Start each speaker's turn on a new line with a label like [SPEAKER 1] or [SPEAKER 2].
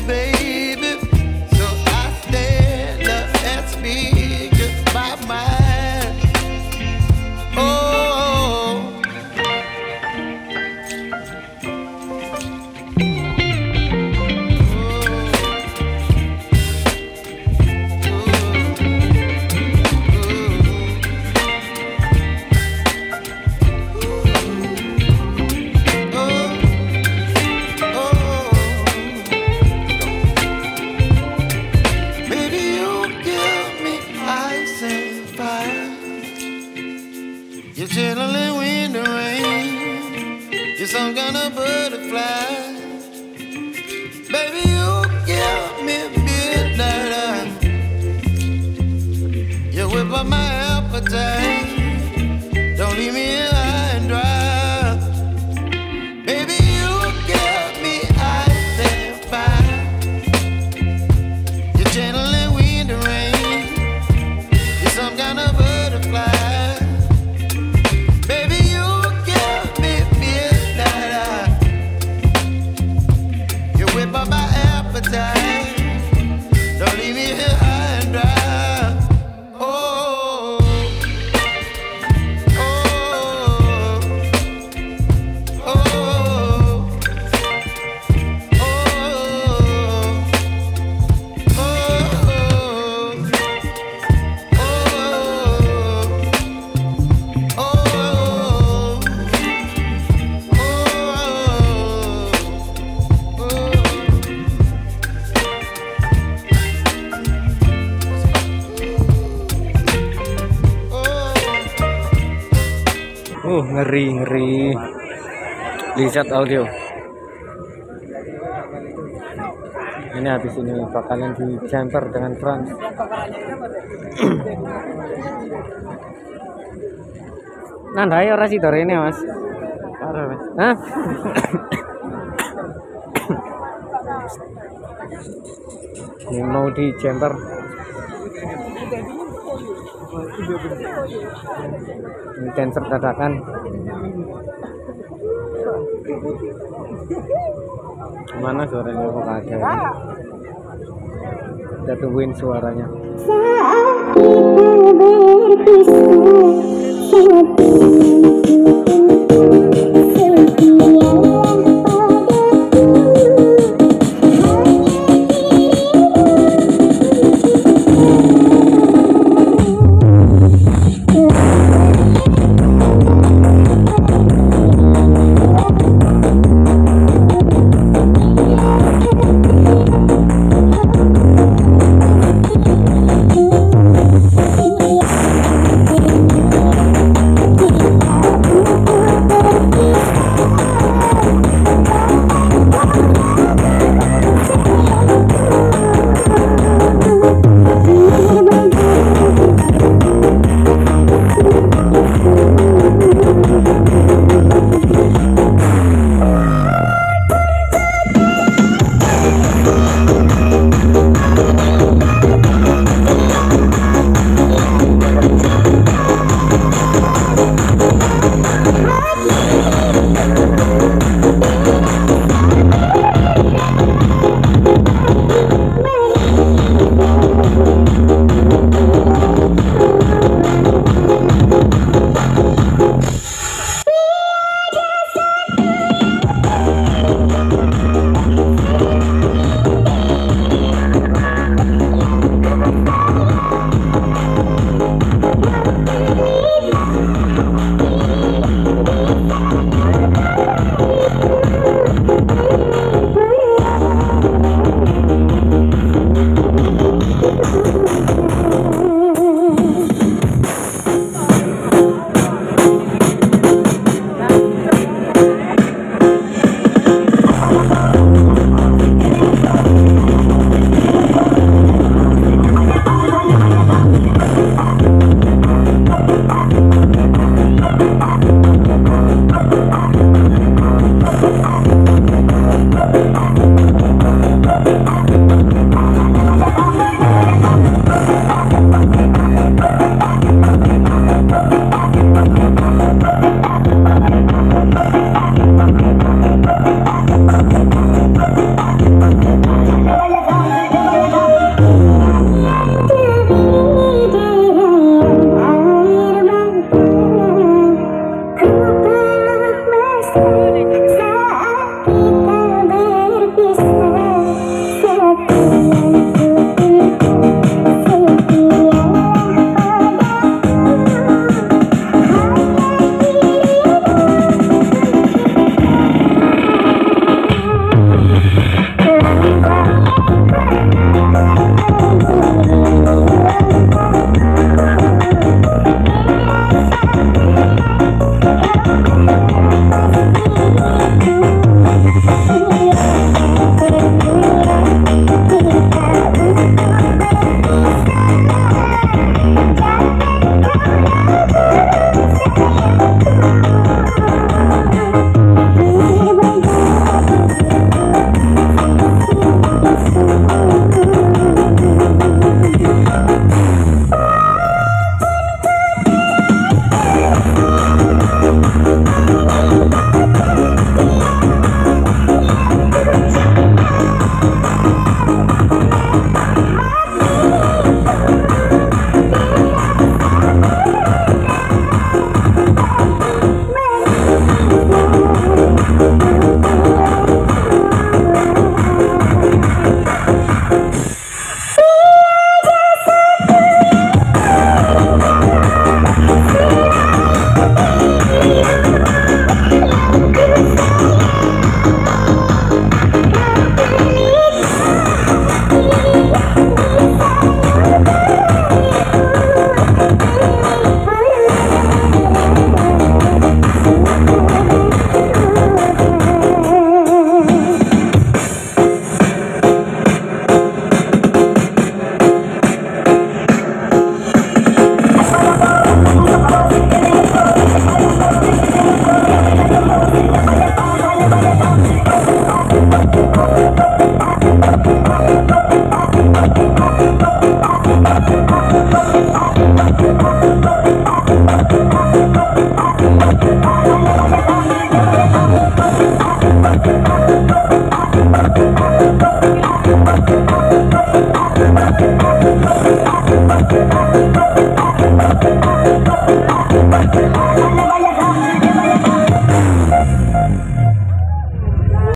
[SPEAKER 1] baby. So I stand up and speak my mind. Oh, you're chilling in the rain. You're some kind of butterfly. Baby, you give me midnight. You whip up my appetite. Don't leave me here high and dry. Baby, you give me ice and fire. You're channeling wind and rain. You're some kind of butterfly. Don't leave me here high and dry. Oh, oh, oh, oh,
[SPEAKER 2] ngeri lihat audio ini. Habis ini bakalan di jamper dengan franz. Nandai ora sih dore ini mas. Hah? Ini mau di jamper. Ini dancer dadakan. Mana suaranya kok ada? Kita tungguin suaranya. Saat kita berpisah.